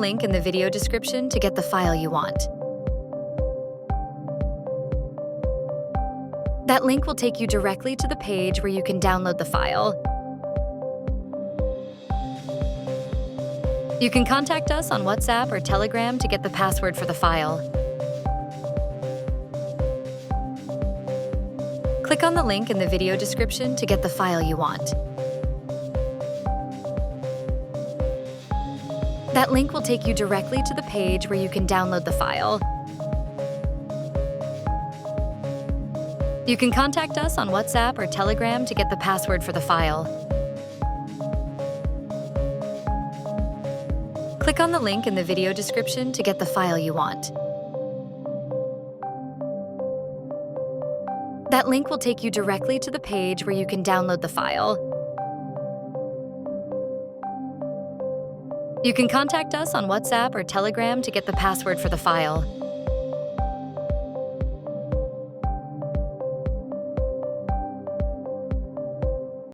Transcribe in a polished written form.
link in the video description to get the file you want. That link will take you directly to the page where you can download the file. You can contact us on WhatsApp or Telegram to get the password for the file. Click on the link in the video description to get the file you want. That link will take you directly to the page where you can download the file. You can contact us on WhatsApp or Telegram to get the password for the file. Click on the link in the video description to get the file you want. That link will take you directly to the page where you can download the file. You can contact us on WhatsApp or Telegram to get the password for the file.